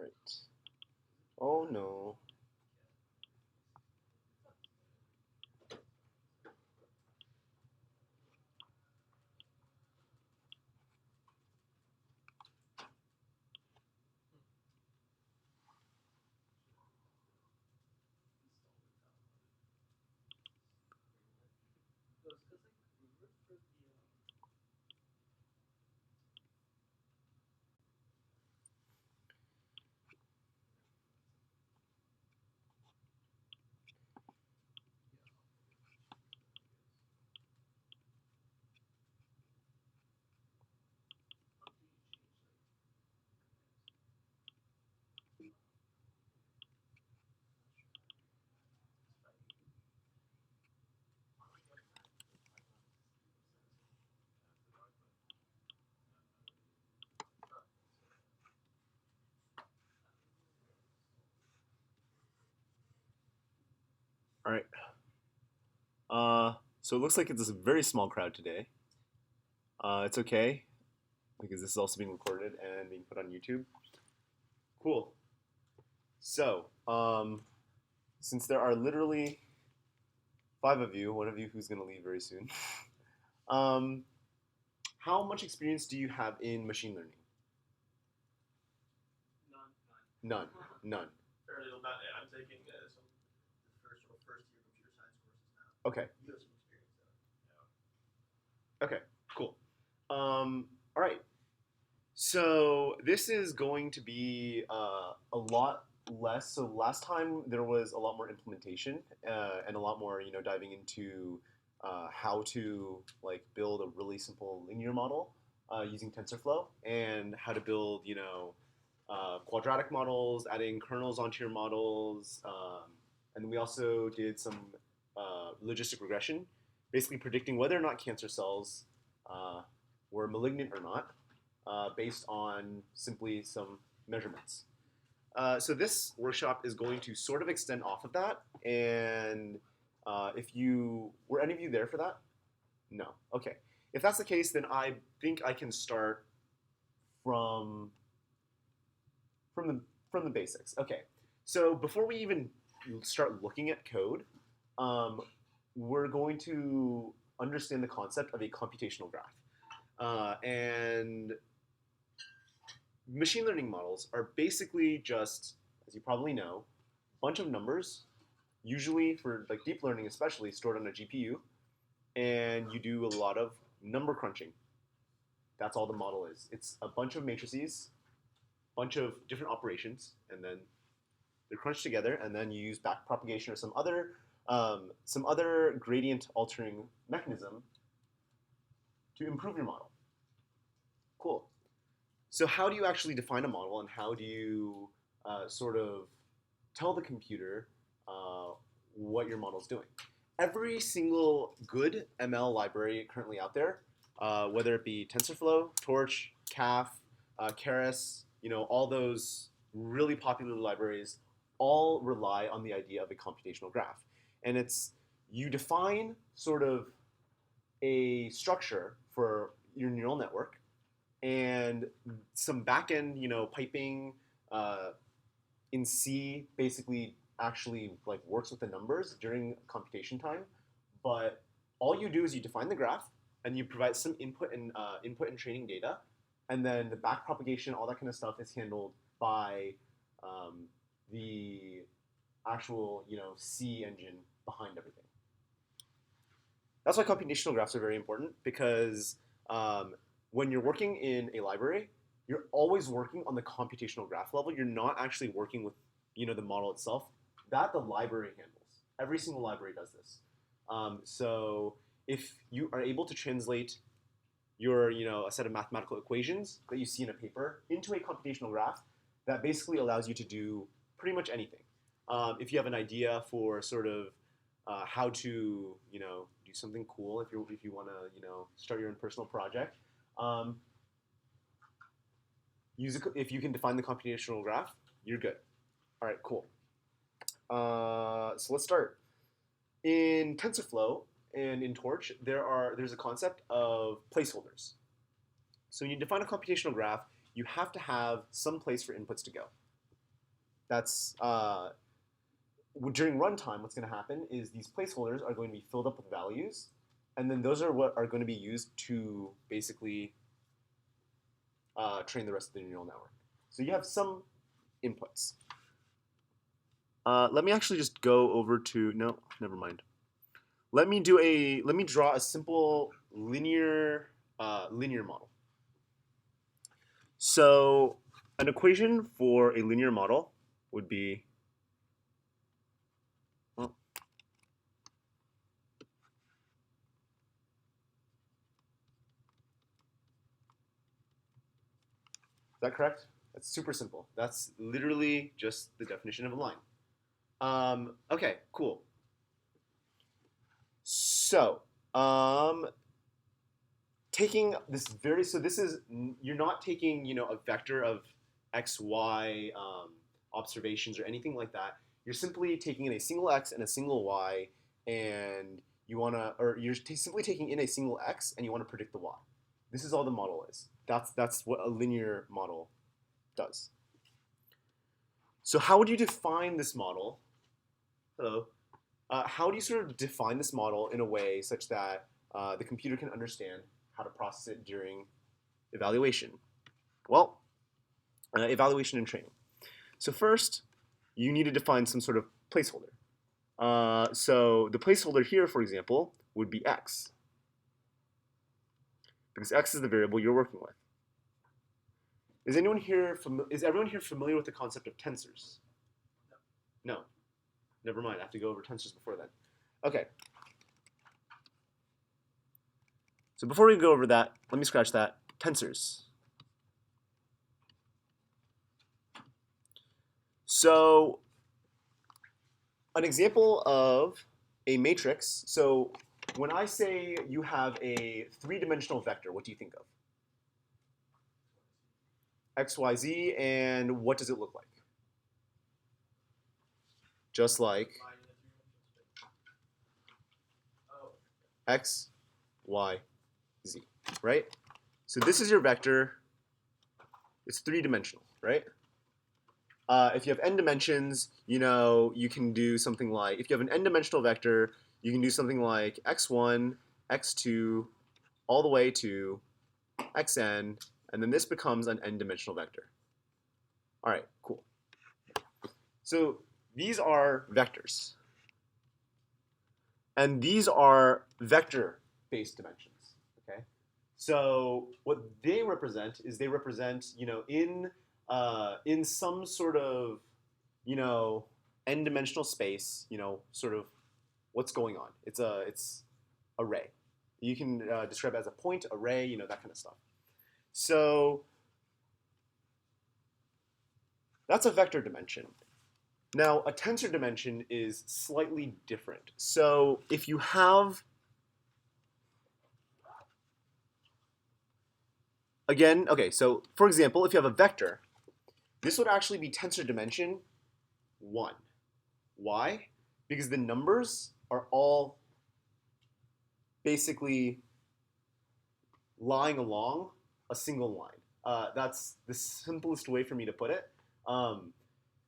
right. Oh no. All right. So it looks like it's a very small crowd today. It's okay because this is also being recorded and being put on YouTube. Cool. So, since there are literally five of you, one of you who's going to leave very soon, um, how much experience do you have in machine learning? None. None. Fairly little. Not, I'm taking some first year computer science courses now. Okay. You have some experience though. Okay. Cool. All right. So this is going to be a lot less. So last time there was a lot more implementation and a lot more, diving into how to like build a really simple linear model using TensorFlow and how to build, quadratic models, adding kernels onto your models, and we also did some logistic regression, basically predicting whether or not cancer cells uh, were malignant or not based on simply some measurements. So this workshop is going to sort of extend off of that. And if you were any of you there for that? No. Okay. If that's the case, then I think I can start from from the from the basics. Okay. So before we even start looking at code, um, we're going to understand the concept of a computational graph. And machine learning models are basically just, as you probably know, a bunch of numbers, usually for like deep learning especially, stored on a GPU, and you do a lot of number crunching. That's all the model is. It's a bunch of matrices, bunch of different operations, and then they're crunched together, and then you use backpropagation or some other gradient altering mechanism to improve your model. Cool. So how do you actually define a model, and how do you sort of tell the computer what your model is doing? Every single good ML library currently out there, whether it be TensorFlow, Torch, CAF, Keras, all those really popular libraries, all rely on the idea of a computational graph. And it's you define sort of a structure for your neural network and some backend, piping uh, in C basically actually like works with the numbers during computation time. But all you do is you define the graph and you provide some input and training data, and then the back propagation, all that kind of stuff is handled by the actual C engine behind everything. That's why computational graphs are very important because when you're working in a library, you're always working on the computational graph level. You're not actually working with the model itself. That the library handles. Every single library does this. So if you are able to translate your a set of mathematical equations that you see in a paper into a computational graph, that basically allows you to do pretty much anything. If you have an idea for sort of how to do something cool, if you want to start your own personal project, if you can define the computational graph, you're good. All right, cool. So let's start. In TensorFlow and in Torch, there's a concept of placeholders. So when you define a computational graph, you have to have some place for inputs to go. That's during runtime, what's going to happen is these placeholders are going to be filled up with values, and then those are what are going to be used to basically train the rest of the neural network. So you have some inputs. Let me actually just go over to, no, never mind. Let me draw a simple linear model. So an equation for a linear model would be, well, is that correct? That's super simple. That's literally just the definition of a line. Okay, cool. So, taking this so this is, you're not taking, a vector of x, y observations or anything like that. You're simply taking in a single x and a single y, and you're simply taking in a single x and you want to predict the y. This is all the model is. That's what a linear model does. So how would you define this model? Hello. How do you sort of define this model in a way such that the computer can understand how to process it during evaluation? Well, evaluation and training. So first, you need to define some sort of placeholder. So the placeholder here, for example, would be x, because x is the variable you're working with. Is everyone here familiar with the concept of tensors? No. Never mind. I have to go over tensors before then. Okay. So before we go over that, let me scratch that. Tensors. So an example of a matrix. So when I say you have a three-dimensional vector, what do you think of? X, Y, Z, and what does it look like? Just like X, Y, Z, right? So this is your vector. It's three-dimensional, right? If you have n dimensions, you can do something like, if you have an n-dimensional vector, you can do something like x1, x2, all the way to xn, and then this becomes an n-dimensional vector. All right, cool. So these are vectors. And these are vector-based dimensions, okay? So what they represent is in some sort of, n-dimensional space, sort of what's going on. It's array. You can describe it as a point, array, that kind of stuff. So that's a vector dimension. Now, a tensor dimension is slightly different. So if you have, again, okay, so for example, if you have a vector, this would actually be tensor dimension 1. Why? Because the numbers are all basically lying along a single line. That's the simplest way for me to put it.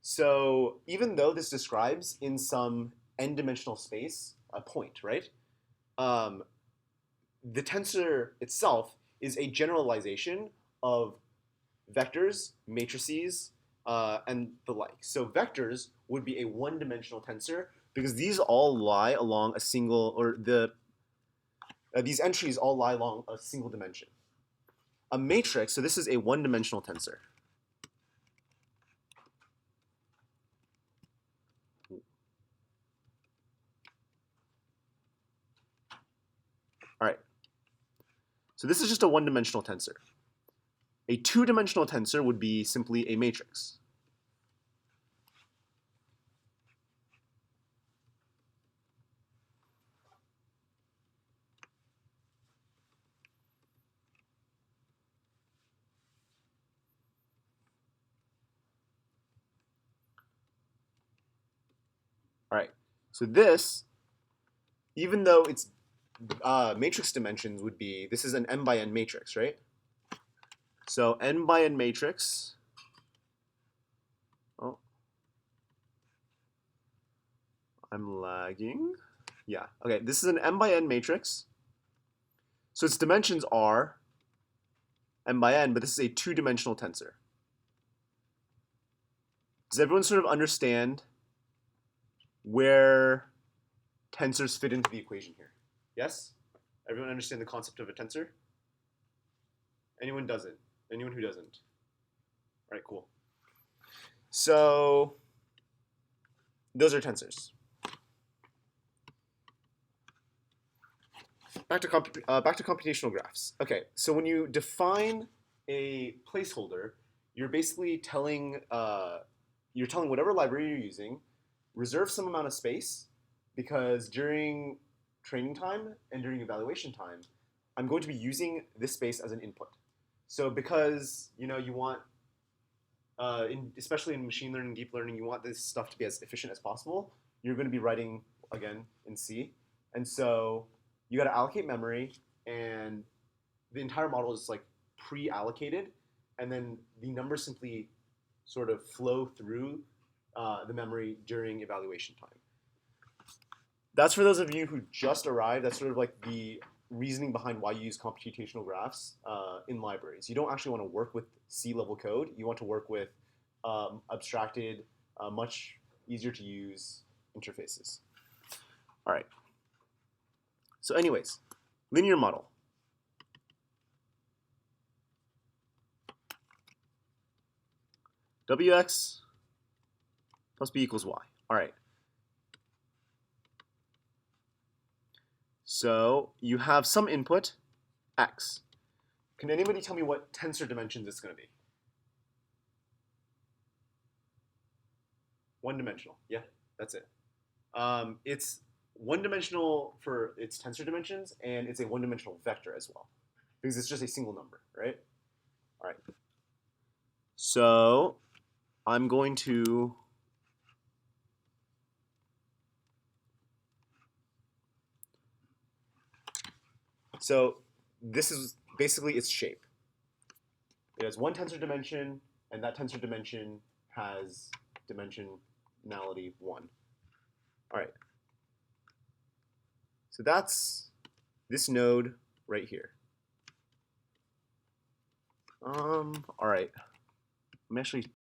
So even though this describes in some n-dimensional space a point, right? The tensor itself is a generalization of vectors, matrices, and the like. So vectors would be a one-dimensional tensor because these all lie along a single, or these entries all lie along a single dimension. A matrix, so this is a one-dimensional tensor. All right. So this is just a one-dimensional tensor. A two-dimensional tensor would be simply a matrix. All right. So this, even though it's matrix dimensions would be, this is an n by n matrix, right? So n by n matrix, I'm lagging. Yeah, okay, this is an m by n matrix. So its dimensions are m by n, but this is a two-dimensional tensor. Does everyone sort of understand where tensors fit into the equation here? Yes? Everyone understand the concept of a tensor? Anyone doesn't? Anyone who doesn't? All right, cool. So those are tensors. Back to computational graphs. Okay, so when you define a placeholder, you're basically telling whatever library you're using, reserve some amount of space, because during training time and during evaluation time, I'm going to be using this space as an input. So because you want, especially in machine learning, deep learning, you want this stuff to be as efficient as possible. You're going to be writing again in C, and so you got to allocate memory, and the entire model is like pre-allocated, and then the numbers simply sort of flow through the memory during evaluation time. That's for those of you who just arrived. That's sort of like the reasoning behind why you use computational graphs in libraries. You don't actually want to work with C-level code. You want to work with abstracted, much easier to use interfaces. All right. So anyways, linear model. Wx plus b equals y. All right. So you have some input, x. Can anybody tell me what tensor dimensions it's going to be? One-dimensional. Yeah, that's it. It's one-dimensional for its tensor dimensions, and it's a one-dimensional vector as well, because it's just a single number, right? All right. So I'm going to this is basically its shape. It has one tensor dimension, and that tensor dimension has dimensionality 1. All right. So that's this node right here. All right. I'm actually